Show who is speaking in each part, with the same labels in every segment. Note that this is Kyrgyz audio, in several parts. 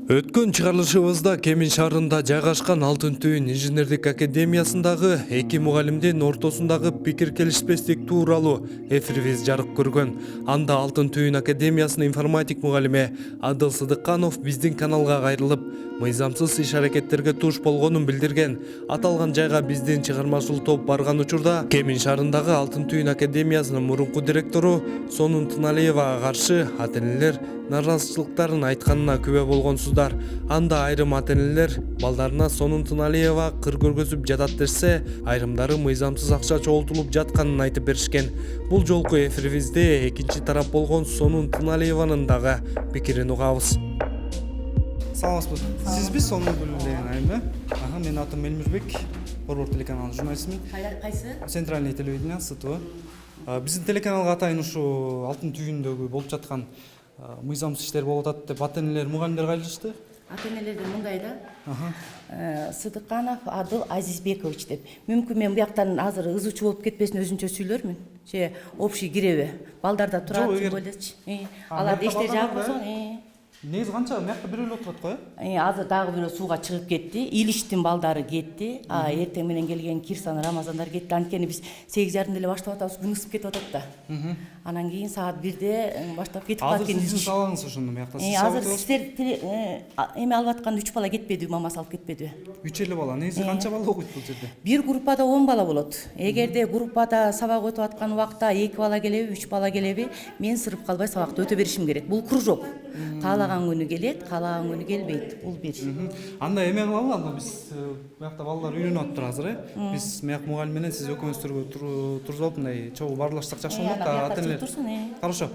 Speaker 1: Өткөн чыгарылышыбызда Кемин шаарында жайгашкан Алтын Түйүн инженердик академиясындагы эки мугалимдин ортосундагы пикир келишпестик тууралуу эфирибиз жарык көргөн. Анда Алтын Түйүн академиясынын информатик мугалими Адыл Сыдыкканов биздин каналга кайрылып, мыйзамсыз иш-аракеттерге туш болгонун билдирген. Аталган жайга биздин чыгармачыл топ барган учурда Кемин шаарындагы Алтын Түйүн академиясынын мурунку директору Сонун Тыналиевага каршы ата-энелер наразычылыктарын айтканына күбө болгонсуздар. Анда айрым ата-энелер балдарына Сонун Тыналиева кыр көргөзүп жатат десе, айрымдары мыйзамсыз акча чогултулуп жатканын айтып беришкен. Бул жолку эфирибизде экинчи тарап болгон Сонун Тыналиеванын дагы пикирин угабыз.
Speaker 2: Саламатсызбы. Сизби Сонун деген айымбы? Менин атым Элмирбек, Борбор телеканалынын журналистимин.
Speaker 3: Кайсы?
Speaker 2: Центральный телевидение СТВ. Биздин телеканалга атайын ушу Алтын Түйүндөгү болуп жаткан мыйзамсыз иштер болуп атат деп ата-энелер, мугалимдер кайрылышты.
Speaker 3: Ата-энелерде мындай да. Сыдыкканов Адыл Азизбекович деп. Мүмкүн мен буяктан азыр ызычуу болуп кетпесин өзүнчө сүйлөрмүн. Же общий киреби. Балдарда турат болечи. Алар эште жабылсын.
Speaker 2: Негизи канча мыякта бирөө эле отурат го,
Speaker 3: Азыр дагы бирөө сууга чыгып кетти. Илиштин балдары кетти. Эртең менен келген Кирсан, Рамазандар кетти. Анткени биз 8:30 эле баштап атабыз, күн ысып кетип атат да. Анан кийин саат 1-де баштап кетип калат экен.
Speaker 2: Азыр сиздин салаңыз ошондо мыякта.
Speaker 3: Азыр сиздер эме алып атканда 3 бала кетпеди, мамасы алып кетпеди.
Speaker 2: 3 эле бала. Негизи канча бала окуйт бул жерде?
Speaker 3: Бир группада 10 бала болот. Эгерде группада сабак өтүп аткан убакта 2 бала келеби, 3 бала келеби, мен сырып калбай сабакты өтө беришим керек. Бул кружок. Каалаган күнү келет, каалаган күнү келбейт. Бул бир.
Speaker 2: Анда эме кылалы, анда биз буякта балдар үйрөнүп атыптыр азыр, Биз мыяк мугалим менен сиз экөөңүздөргө турузуп алып мындай чогуу баарлашсак жакшы болмок да, ата-энелер. Хорошо.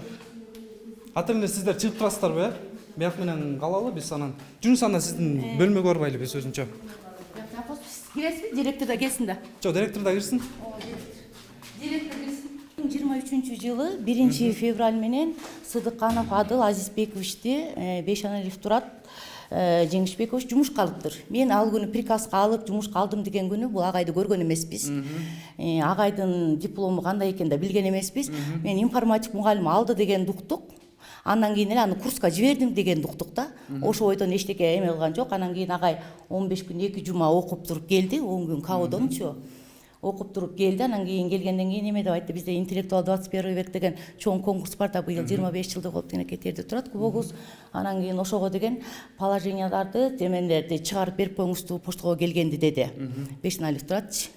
Speaker 2: Ата-энелер сиздер чыгып турасыздарбы? Мыяк менен калалы биз анан. Жунус анда сиздин бөлмөгө барбайлы биз өзүнчө.
Speaker 3: Киресизби? Директор да келсин да.
Speaker 2: Жок, директор да кирсин.
Speaker 3: Директор кирсин. 23-жылы 1 февраль менен Сыдыкканов Адыл Азизбековичти Бейшаналиев Турат Жеңишбекович жумушка алыптыр. Мен ал күнү приказга алып жумушка алдым деген күнү бул агайды көргөн эмеспиз. Агайдын диплому кандай экен да билген эмеспиз. Мен информатик мугалим алды деген дуктук. Андан кийин эле аны курска жибердим деген дуктук да. Ошо бойдон эчтеке эме кылган жок. Анан кийин агай 15 күн 2 жума окуп туруп келди. 10 күн КАОдончу. Окуп туруп келди. Анан кийин келгенден кийин эме деп айтты: бизде интеллектуал 21 век деген чоң конкурс бар да, быйыл 25 жылдык болуп деген кетерде турат кубогубуз. Анан кийин ошого деген положенияларды, темелерди чыгарып берип коюңузду поштого келгенди деди. Бейшаналиев Туратчы.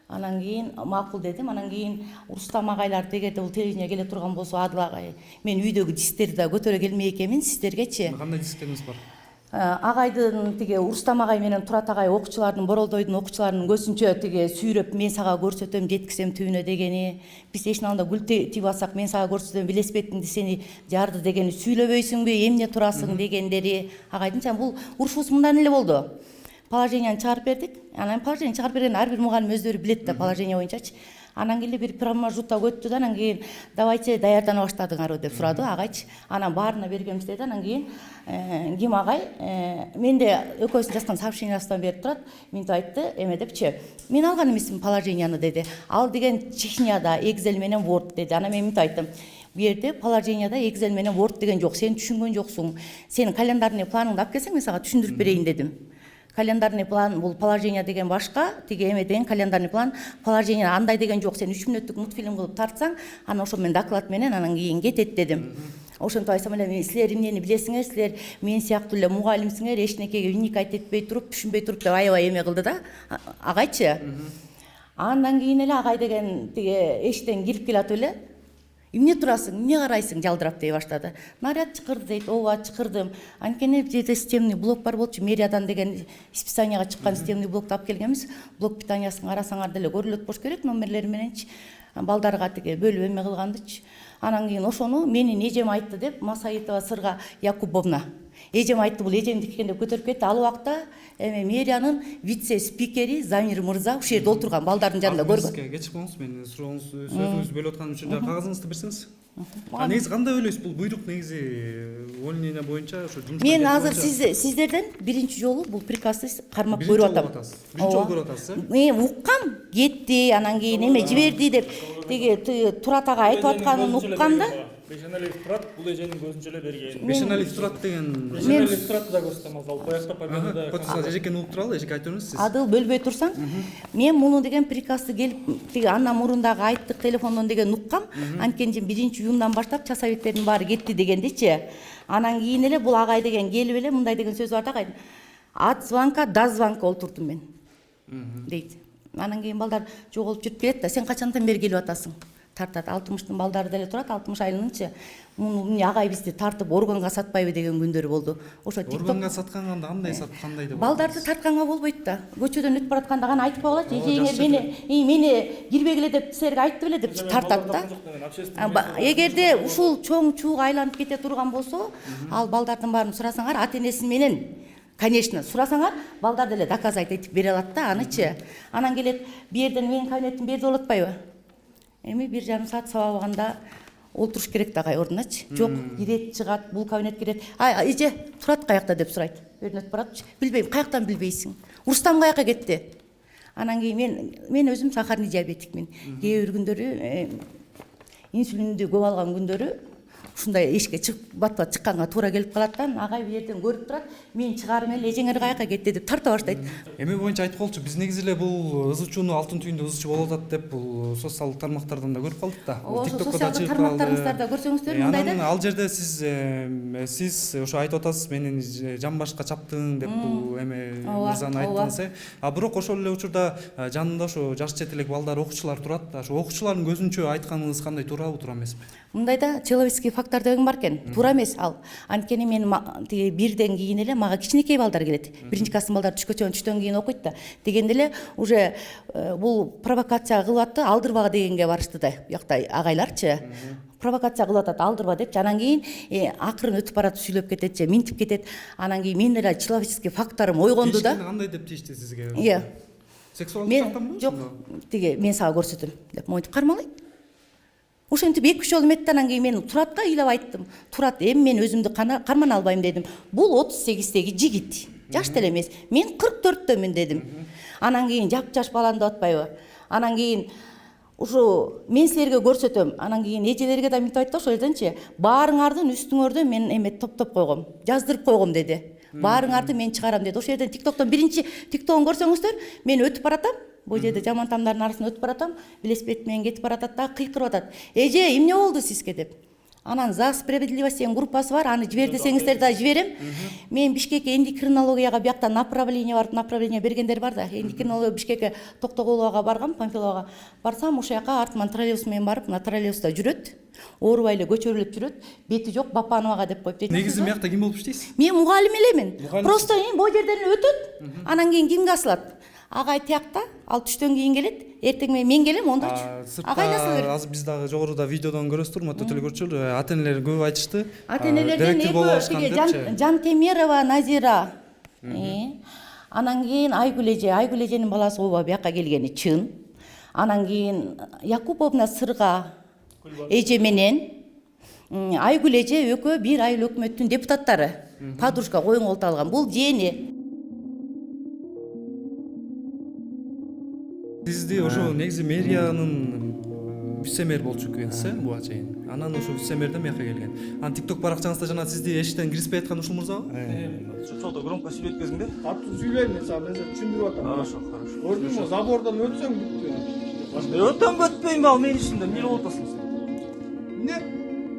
Speaker 3: Анан кийин макул дедим. Анан кийин Рустам агайлар дегенде бул телевидение келе турган болсо, Адыл агай, мен үйдөгү дистерди да көтөрө келмей экенмин сиздергечи.
Speaker 2: Кандай дисктериңиз бар?
Speaker 3: Агайдын тиги Рустам агай менен Турат агай окуучулардын, Боролдойдун окуучуларынын көзүнчө тиги сүйрөп мен сага көрсөтөм, жеткизем түбүнө дегени, биз эшиналда гүл тип алсак мен сага көрсөтөм, велосипедиңди сени жарды дегени, сүйлөбөйсүңбү, эмне турасың дегендери. Агайдын чам бул урушубуз мындан эле болду. Положенияны чыгарып бердик. Анан положение чыгарып берген ар бир мугалим өздөрү билет да положение боюнчачы. Анан кийин бир промежуток өттү да, анан кийин давайте даярдана баштадыңарбы деп сурады агайчы. Анан баарына бергенбиз деди. Анан кийин ким агай менде экөөсүн жазган сообщениябыздан берип турат. Мынтип айтты, эме депчи: мен алган эмесмин положенияны деди. Ал деген чечняда Excel менен Word деди. Анан мен мынтип айттым: бу жерде положенияда Excel менен Word деген жок. Сен түшүнгөн жоксуң. Сенин календарный планыңды алып келсең мен сага түшүндүрүп берейин дедим. Календарный план бул положение деген башка, тиги эме деген календарный план, положение андай деген жок. Сен 3 мүнөттүк мультфильм кылып тартсаң, анан ошо мен доклад менен анан кийин кетет дедим. Ошентип айтсам эле силер эмнени билесиңер, силер мен сыяктуу эле мугалимсиңер, эчнекеге уникайт этпей туруп, түшүнбөй туруп деп аябай эме кылды да агайчы. Андан кийин эле агай деген тиги эшиктен кирип келатып эле: эмне турасың, эмне карайсың, жалдырап дей баштады. Наряд чыкырды дейт. Ооба, чыкырдым. Анткени жерде системный блок бар болчу. Мэриядан деген списанияга чыккан системный блокты алып келгенбиз. Блок питаниясын карасаңар деле көрүлөт болуш керек, номерлери мененчи. Балдарга тиги бөлүп эме кылгандычы. Анан кийин ошону менин эжем айтты деп Масаитова Сырга Якубовна. Эжем айтты, бул эжемдики экен деп көтөрүп кетти. Ал убакта эме мэриянын вице спикери Замир мырза ушул жерде отурган, балдардын жанында көргөн.
Speaker 2: Кечик болуңуз, менин сөзүңүздү бөлүп атканым үчүн кагазыңызды берсеңиз. Негизи кандай ойлойсуз? Бул буйрук негизи увольнение боюнча ошо жумуштан.
Speaker 3: Мен азыр сиздерден биринчи жолу бул приказды кармап көрүп атам.
Speaker 2: Биринчи жолу көрүп атасыз,
Speaker 3: Мен уккам, кетти, анан кийин эме жиберди деп тиги Турат агай айтып атканын укканда,
Speaker 4: Бешенәлиев турат, бул эженин көзүнчө эле берген.
Speaker 2: Бешенәлиев турат деген
Speaker 4: Бешенәлиев турат да көрсөтөм, ал боякта павильонда.
Speaker 2: Котсуз эжекени угуп туралы, эжеке айтып бериңиз сиз.
Speaker 3: Адыл бөлбөй турсаң, мен муну деген приказды келип тиги ана мурундагы айттык телефондон деген уккам. Анткени 1-июндан баштап ча советтердин баары кетти дегендичи. Анан кийин эле бул агай деген келип эле мындай деген сөз бар да, агай. От звонка до звонка олтурдум мен. Дейт. Анан кийин балдар жоголуп жүрүп келет да, сен качандан бери келип атасың? Тартат 60-тын балдары деле турат, 60 айлынынчы. Муну агай бизди тартып органга сатпайбы деген күндөрү болду. Ошо
Speaker 2: Органга сатканда кандай сатып, кандай деп?
Speaker 3: балдарды тартканга болбойт да. Көчөдөн өтүп баратканда гана айтып койгулачы, эжеңер мени кирбегиле деп силерге айтты беле деп тартат да. Эгерде ушул чоң чууга айланып кете турган болсо, ал балдардын баарын сурасаңар, ата-энеси менен конечно, сурасаңар, балдар деле доказать этип бере алат да, анычы. Анан келет, бу жерден менин кабинетим бу жерде болот атпайбы? Эми 1,5 саат сабаганда олтуруш керек да агай ордуначы. Жок, кирет, чыгат, бул кабинет кирет. Эже, турат каякта деп сурайт. Берден өтүп баратчы. Билбейм, каяктан билбейсиң? Рустам каякка кетти? Анан кийин мен өзүм сахарный диабетикмин. Кээ бир күндөрү инсулинди көп алган күндөрү ушундай эшикке чыгып бат-бат чыкканга туура келип калат да. Агай бу жерден көрүп турат. Мен чыгарым эле, эжеңер каякка кетти деп тарта баштайт.
Speaker 2: Эми боюнча айтып болчу, биз негизи эле бул ызы чууну алтын түйүндө ызычуу болуп атат деп бул социалдык тармактардан да көрүп калдык да.
Speaker 3: Ошо социалдык тармактарыңыздарда көрсөңүздөр мындайда.
Speaker 2: Анан ал жерде сиз ошо айтып атасыз, менин жамбашка чаптың деп бул эме мырзаны айттыңыз. Бирок ошол эле учурда жанында ошо жаш четелек балдар, окуучулар турат да. Ошо окуучулардын көзүнчө айтканыңыз кандай, туурабы, туура эмеспи?
Speaker 3: Мындайда человеческий фактор деген бар экен. Туура эмес ал. Анткени мен тиги бирден кийин эле мага кичинекей балдар келет. 1-класстын балдары түштөн кийин окуйт да. Дегенде эле уже бул провокация кылып атты, алдырбага дегенге барышты да. Буякта агайларчы. Провокация кылып атат, алдырба деп. Анан кийин акырын өтүп баратып сүйлөп кетет же минтип кетет. Анан кийин мен эле человеческий факторум ойгонду да.
Speaker 2: Кандай деп тийишти сизге?
Speaker 3: Иә.
Speaker 2: Сексуалдык тактанбы?
Speaker 3: Жок, тиги мен сага көрсөтөм деп монтип кармалайт. Ошентип 2-3 жолу эметти, анан кийин мен Туратка ыйлап айттым. Турат, эми мен өзүмдү кармана албайм дедим. Бул 38-теги жигит. Жаш деле эмес. Мен 44-төмүн дедим. Анан кийин жап-жаш балам деп атпайбы? Анан кийин ушу мен силерге көрсөтөм. Анан кийин эжелерге да мынтип айтты ошол жерденчи. Баарыңардын үстүңөрдө мен эме топтоп койгом, жаздырып койгом деди. Баарыңарды мен чыгарам деди. Ошол жерден TikToктон биринчи TikTokун көрсөңүздөр, мен өтүп баратам. Бул жерде жаман тамдардын арасынан өтүп баратам, велосипед менен кетип баратат да, кыйкырып атат. Эже, эмне болду сизге деп. Анан За справедливость деген группасы бар, аны жибер десеңиздер да жиберем. Мен Бишкекке эндокринологияга биякта направление бар, направление бергендер бар да. Эндокринология Бишкекке Токтогуловага баргам, Памфиловага. Барсам ошол жака артыман троллейбус менен барып, на троллейбуста жүрөт. Оорубай эле көчөрүлүп жүрөт. Бети жок, Бапановага деп коюп.
Speaker 2: Негизи биякта ким болуп иштейсиз?
Speaker 3: Мен мугалим элемин. Просто бул жерден өтөт. Анан кийин кимге асылат? Агай тиякта, ал түштөн кийин келет. Эртең мен келем, ондочу. Агай насыл берет.
Speaker 2: Азыр биз дагы жогоруда видеодон көрөсүздөр, урматтуу телекөрүүчүлөр, ата-энелер көп айтышты.
Speaker 3: Ата-энелерден эки Жантемирова Назира. Анан кийин Айгүл эженин баласы ооба бияка келгени чын. Анан кийин Якуповна Сырга эже менен Айгүл эже экөө бир айыл өкмөттүн депутаттары. Подружка коюң олто алган. Бул жээни.
Speaker 2: Сизди ошо негизи мэриянын вице-мэр болчу экенсиз, буга чейин. Анан ошо вице-мэрден бияка келген. Анан TikTok баракчаңызда жана сизди эшиктен киргизбей аткан ушул мырзабы?
Speaker 4: Чоңдо громко сүйлөткөзүң да?
Speaker 5: Аттуу сүйлөйм мен сага, мен түшүндүрүп атам.
Speaker 4: Хорошо, хорошо.
Speaker 5: Көрдүңбү, забордон өтсөң бүттү.
Speaker 4: Өтөм өтпөйм, ал менин ишимде, эмне болуп атасың сен?
Speaker 5: Эмне?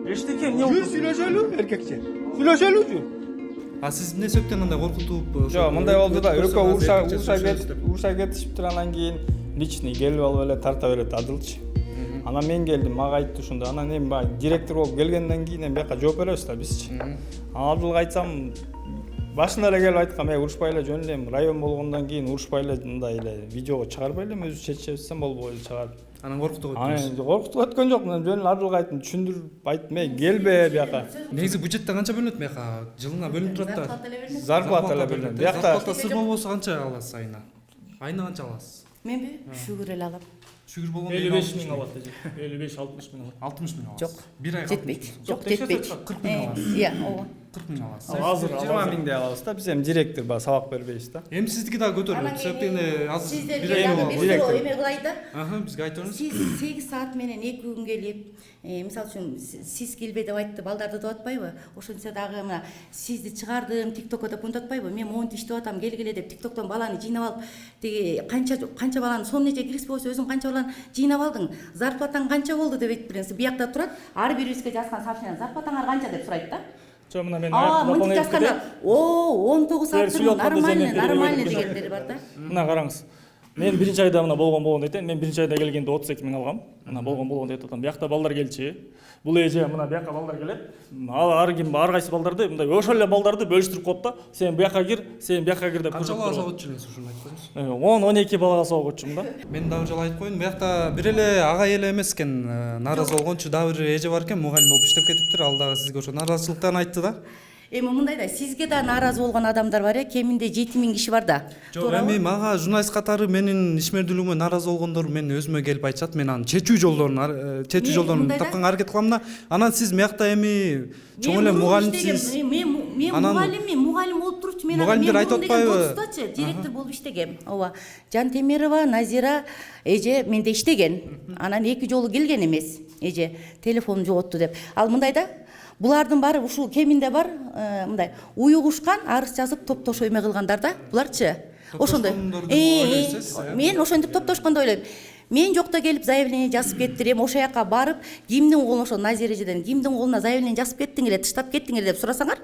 Speaker 4: Эчтеке, эмне болуп атасың?
Speaker 5: Сүйлөшөлү, эркекче. Сүйлөшөлүчү.
Speaker 2: Сиз эмне себептен андай коркутуп?
Speaker 5: Жок, мындай болду да, экөө урушай кетишиптир, анан кийин личный келип алып эле тарта берет Адылчы. Анан мен келдим, мага айтты ушундай. Анан эми баягы директор болуп келгенден кийин эми бияка жооп беребиз да бизчи. Абдулга айтсам, башында эле келип айткам, урушпай эле жөн эле район болгондон кийин урушпай эле мындай эле видеого чыгарбай эле өзү чечебиз десем болбой эле чыгарып.
Speaker 2: Анан коркутуп өттүңүз.
Speaker 5: Анан коркутуп өткөн жок, мен жөн эле Адылга айттым, түшүндүрүп айттым, келбе бияка.
Speaker 2: Негизи бюджеттен канча бөлүнөт бияка? Жылына бөлүнүп турат да.
Speaker 5: Зарплата эле бөлүнөт. Биякта
Speaker 2: Сыр болбосо канча аласыз айына? Айына канча аласыз?
Speaker 3: Менби шүгүр эле алам.
Speaker 2: Шүгүр болгондо
Speaker 4: 55 миң алат эже. 55-60 миң алат.
Speaker 2: 60 миң аласыз.
Speaker 3: Жок.
Speaker 2: Бир айга
Speaker 3: Жетпейт. Жок,
Speaker 4: текшерсек
Speaker 3: жетпейт.
Speaker 2: 40 миң аласыз.
Speaker 3: Иә, ооба.
Speaker 2: 40 миң аласыз.
Speaker 5: Азыр 20 миңдей алабыз да, биз эми директор бар, сабак бербейбиз да.
Speaker 2: Эми сиздики дагы көтөрүлөт. Себептен азыр
Speaker 3: сиздерге
Speaker 2: бир ай
Speaker 3: дагы
Speaker 2: болду.
Speaker 3: бир суроо эме кылайын да.
Speaker 2: Бизге айтып бериңиз.
Speaker 3: Сиз 8 саат менен 2 күн келип, мисалы үчүн сиз келбей деп айтты, балдарды деп атпайбы? Ошентсе дагы мына сизди чыгардым, TikTokко деп мынтип атпайбы? Мен монтип иштеп атам, келгиле деп TikToктон баланы жыйнап алып, тиги канча баланы сом нече киргизип койсо, өзүң канча баланы жыйнап алдың? Зарплатаң канча болду деп айтып бериңиз. Биякта турат, ар бирибизге жазган сообщение, зарплатаңар канча деп сурайт да.
Speaker 5: Жо мына мен
Speaker 3: Мынтип жазганда, 19 саат
Speaker 5: Сиздер
Speaker 3: нормально,
Speaker 5: сүйлөп
Speaker 3: нормально
Speaker 5: калдыңыз,
Speaker 3: дегендери бар да.
Speaker 5: Мына караңыз. Мен биринчи айда мына болгон дейт. Мен биринчи айда келгенде 32 миң алгам. Мына болгон дейт атам. Биякта балдар келчи. Бул эже мына бияка балдар келет. Ар ким ар кайсы балдарды мындай ошол эле балдарды бөлүштүрүп коет да. Сен бияка кир, сен бияка кир деп.
Speaker 2: Канча бала соготчу элеңиз ушуну айтып коюңуз.
Speaker 5: 10-12 балага соготчумун да.
Speaker 2: Мен дагы жолу айтып коеюн, биякта бир эле агай эле эмес экен, нааразы болгончу дагы бир эже бар экен, мугалим болуп иштеп кетиптир. Ал дагы сизге ошо нааразычылыктан айтты да.
Speaker 3: Эми мындай да, сизге да нааразы болгон адамдар бар кеминде 7000 киши бар да.
Speaker 2: Жок, эми мага журналист катары менин ишмердүүлүгүмө нааразы болгондор мен өзүмө келип айтышат, мен анын чечүү жолдорун тапканга аракет кылам да. Анан сиз мыякта эми чоң эле мугалимсиз.
Speaker 3: Мен мугалим болуп турчу, мен
Speaker 2: мугалимдер айтып атпайбы?
Speaker 3: Директор болуп иштегем. Ооба. Жан Темирова, Назира эже менде иштеген. Анан 2 жолу келген эмес. Эже телефонун жоготту деп. Ал мындай да, булардын баары ушул кеминде бар, мындай уюгушкан, арыз жазып топтошо эме кылгандар да. Буларчы ошондой. Мен ошентип топтошкондо ойлойм. Мен жокто келип заявление жазып кеттир, эми ошол жака барып, кимдин колуна, ошо Назирежеден кимдин колуна заявление жазып кеттиңер, тыштап кеттиңер деп сурасаңар.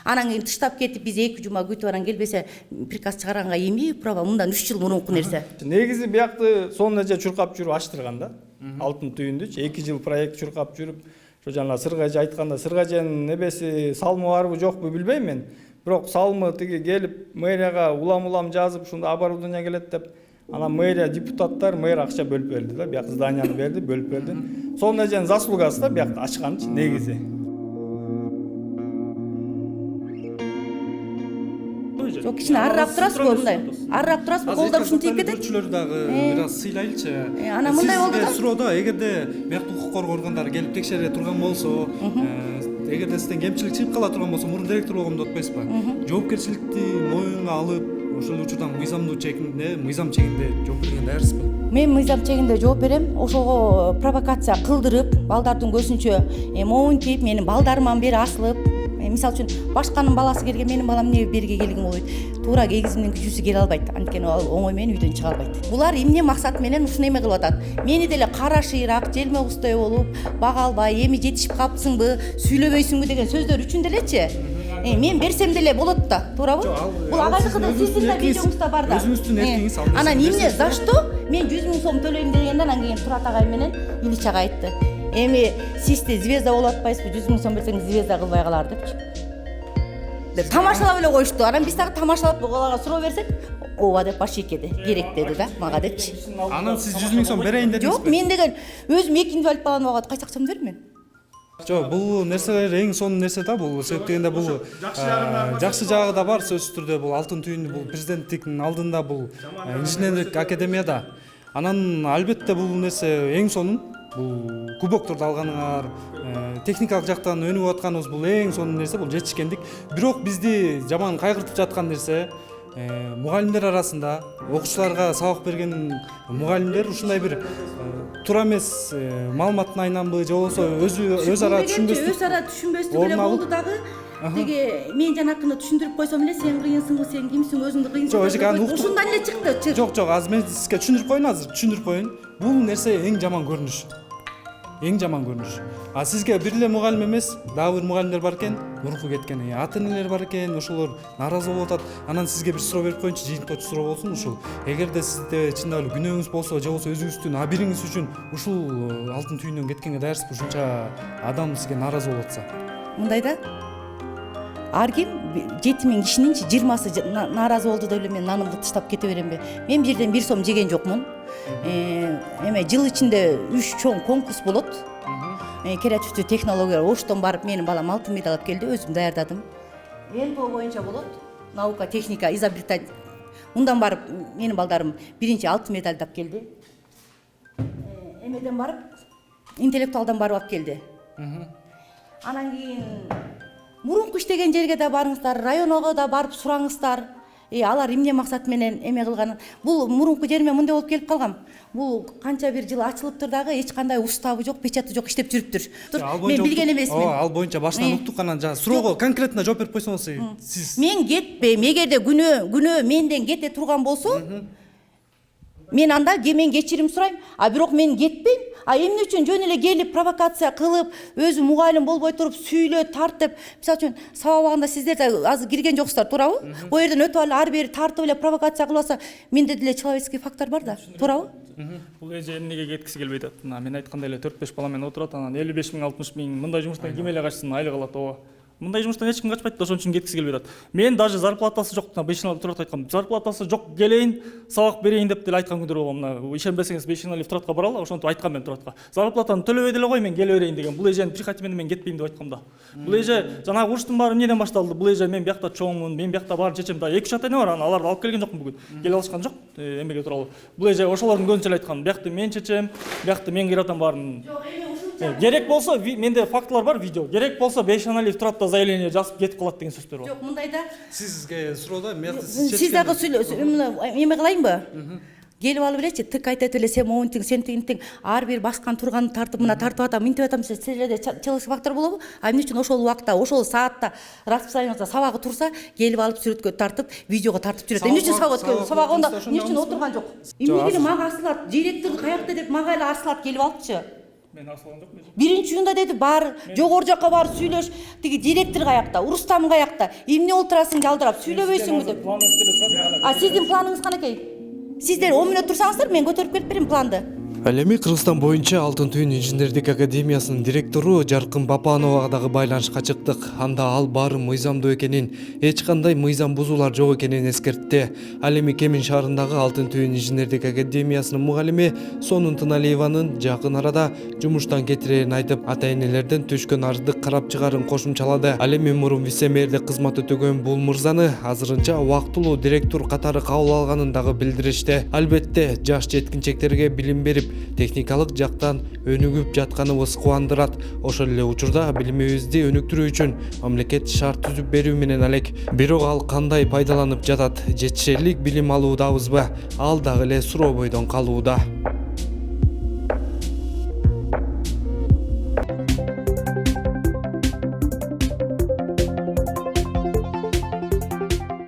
Speaker 3: Анан кийин тыштап кетип биз 2 жума күтүп анан келбесе приказ чыгарганга эми право мындан 3 жыл мурунку нерсе.
Speaker 5: Негизи биякты сонун эже чуркап жүрүп ачтырган да. Алтын түйүндүчү 2 жыл проект чуркап жүрүп, ошо жана Сыргажы айтканда, Сыргажынын небеси салымы барбы жокпу билбейм мен. Бирок салымы тиги келип мэрияга улам жазып, ушунда оборудование келет деп, анан мэрия депутаттар мэр акча бөлүп берди да, бияк зданияны берди, бөлүп берди. Сонун эженин заслугасы да биякты ачканчы негизи.
Speaker 3: Жок, кичине арыраак турасызбы мындай? Арыраак турасызбы? Колдор ушинтип тиеп кетет.
Speaker 2: Көрчүлөр дагы бир аз сыйлайлычы.
Speaker 3: Анан мындай болду да.
Speaker 2: Сизге суроодо, эгерде биякта укук коргоо органдары келип текшере турган болсо, эгерде сизден кемчилик чыгып кала турган болсо, мурун директор болгом деп атпайсызбы? Жоопкерчиликти моюнга алып, ошол учурдан мыйзам чегинде жооп берген даярсызбы?
Speaker 3: Мен мыйзам чегинде жооп берем. Ошого провокация кылдырып, балдардын көзүнчө моунтип, менин балдарыман бери асылып, мисалы үчүн башканын баласы келген, менин балам эмне берге келген болбойт. Туура эгизимдин күчүсү келе албайт. Анткени ал оңой менен үйдөн чыга албайт. Булар эмне максат менен ушуну эме кылып атат? Мени деле кара шыйрак, желме куздай болуп, бага албай, эми жетишип калыпсыңбы, сүйлөбөйсүңбү деген сөздөр үчүн делечи. Мен берсем деле болот да, туурабы? Бул агайдыкы да, сиздин да видеоңузда бар да.
Speaker 2: Өзүңүздүн эркиңиз ал.
Speaker 3: Анан эмне, за что мен 100 000 сом төлөйм дегенде, анан кийин Турат агай менен Ильич ага айтты. Эми сизде звезда болуп атпайсызбы, 100 000 сом берсеңиз звезда кылбай калар депчи. Деп тамашалап эле коюшту. Анан биз дагы тамашалап аларга суроо берсек, ооба деп баш ийкеди. Керек деди да мага депчи.
Speaker 2: Анан сиз 100 000 сом берейин дедиңизби?
Speaker 3: Жок, мен деген өзүм 2 инвалид баланы багат кайсы акчамды берем мен?
Speaker 2: Жок, бул нерселер эң сонун нерсе да, бул себеп дегенде бул жакшы жагы да бар, сөзсүз түрдө бул алтын түйүндү бул президенттиктин алдында бул инженерлик академияда. Анан албетте бул нерсе эң сонун. Бул кубокторду алганыңар, техникалык жактан өнүгүп атканыбыз бул эң сонун нерсе, бул жетишкендик. Бирок бизди жаман кайгыртып жаткан нерсе, мугалимдер арасында окуучуларга сабак берген мугалимдер ушундай бир туура эмес маалыматтын айнанбы же болбосо өз ара түшүнбөстүк
Speaker 3: эле болду дагы. Деге мен жанакыны түшүндүрүп койсом эле, сен кыйынсыңбы, сен кимсиң, өзүңдү кыйынсың. Ушундан эле чыкты.
Speaker 2: Жок, азыр мен сизге түшүндүрүп коеюн, түшүндүрүп коеюн. Бул нерсе эң жаман көрүнүш. А сизге бир эле мугалим эмес, дагы бир мугалимдер бар экен, мурунку кеткен, ата-энелер бар экен, ошолор нааразы болуп атат. Анан сизге бир суроо берип коеюнчу, жыйынтыктоочу суроо болсун ушул. Эгерде сизде чындап эле күнөөңүз болсо, же болбосо өзүңүздүн абириңиз үчүн ушул алтын түйүндөн кеткенге даярсызбы? Ушунча адам сизге нааразы болуп атса.
Speaker 3: Мындай да, ар ким 7000 кишинин 20сы нааразы болду деп эле мен нанымды тыштап кете беремби? Мен бир жерден 1 сом жеген жокмун. Эме жыл ичинде 3 чоң конкурс болот. Креативдүү технологиялар, оштон барып менин балам алтын медаль алып келди, өзүм даярдадым. НПО боюнча болот. Наука, техника, изобретать. Мындан барып менин балдарым биринчи алтын медаль алып келди. Эмеден барып интеллектуалдан барып алып келди. Анан кийин мурунку иштеген жерге да барыңыздар, районго да барып сураңыздар. Алар эмне максат менен эме кылганын. Бул мурунку жериме мындай болуп келип калгам. Бул канча бир жыл ачылыптыр дагы, эч кандай уставы жок, печаты жок, иштеп жүрүптүр. Мен билген эмесмин.
Speaker 2: Ал боюнча башынан уктук, анан жана суроого конкретно жооп берип койсоңуз, сиз
Speaker 3: Мен кетпейм. Эгерде күнөө менден кете турган болсо, мен анда мен кечирим сурайм. А бирок мен кетпейм. А эмне үчүн жөн эле келип провокация кылып, өзү мугалим болбой туруп сүйүлө тартып, мисалы үчүн сабак убагында сиздер да азыр кирген жоксуздар, туурабы? Бул жерден өтүп алып ар бери тартып эле провокация кылып алса, менде деле человеческий фактор бар да, туурабы?
Speaker 5: Бул эже эмнеге кеткиси келбей атат? Мен айткандай эле 4-5 бала менен отурат, анан 55 миң 60 миң мындай жумуштан ким эле качсын, айлык алат ооба. Мындай жумуштан эч ким качпайт да, ошон үчүн кеткиси келбей атат. Мен даже зарплатасы жок, 5 турат айткам. Зарплатасы жок, келейин, сабак берейин деп деле айткан күндөр болгон. Мына ишенбесеңиз 5 Туратка баралы, ошентип айткам мен Туратка. Зарплатаны төлөбөй деле кой, мен келе берейин деген. Бул эженин прихоти менен мен кетпейм деп айткам да. Бул эже жанагы уруштун баары эмнеден башталды? Бул эже мен биякта чоңмун, мен биякта баарын чечем да. 2-3 ата-эне бар, аларды алып келген жокмун бүгүн. Келе алышкан жок, эмеге туралы. Бул эже ошолордун көбүнчө эле айткан. Биякты мен чечем, биякты мен кыйратам баарын. Керек болсо, менде фактылар бар, видео. Керек болсо 5 Туратта заявление жазып кетип калат деген сөздөр бар.
Speaker 3: Жок, мындайда
Speaker 2: сизге суроодо
Speaker 3: сиз дагы эме кылайынбы? Келип алып элечи, тык айтып эле сен моунтиң, сен тигинтиң, ар бир баскан турганын тартып, мына тартып атам, минтип атам, силерде человеческий фактор болобу? А эмне үчүн ошол убакта, ошол саатта расписаниеңизде сабагы турса, келип алып сүрөткө тартып, видеого тартып жүрөт. Эмне үчүн сабак онда эмне үчүн отурган жок? Эмнеге эле мага арсылат, директор каякта деп мага эле арсылат келип алыпчы.
Speaker 5: Мен арсылган жокмун.
Speaker 3: Биринчи үйүндө деди, бар, жогору жакка барып сүйлөш, тиги директор каякта, Урустам каякта, эмне олтурасың жалдырап, сүйлөбөйсүңбү деп. А сиздин планыңыз канакей? Сиздер 10 мүнөт турсаңыздар, мен көтөрүп келип берем планды.
Speaker 1: Ал эми Кыргызстан боюнча Алтын түйүн инженердик академиясынын директору Жаркын Бапановага дагы байланышка чыктык. Анда ал баары мыйзамдуу экенин, эч кандай мыйзам бузуулар жок экенин эскертти. Ал эми Кемин шаарындагы Алтын түйүн инженердик академиясынын мугалими Сонун Тыналиеванын жакын арада жумуштан кетирерин айтып, ата-энелерден түшкөн арызды карап чыгарын кошумчалады. Ал эми мурун вице-мэрдик кызмат өтөгөн бул мырзаны азырынча убактылуу директор катары кабыл алганын дагы билдиришти. Албетте, жаш жеткинчектерге билим берип, техникалык жактан өнүгүп жатканыбыз кубандырат. Ошол эле учурда билимибизди өнүктүрүү үчүн мамлекет шарт түзүп берүү менен алек. Бирок ал кандай пайдаланып жатат? Жетишерлик билим алуудабызбы? Ал дагы эле суроо бойдон калууда.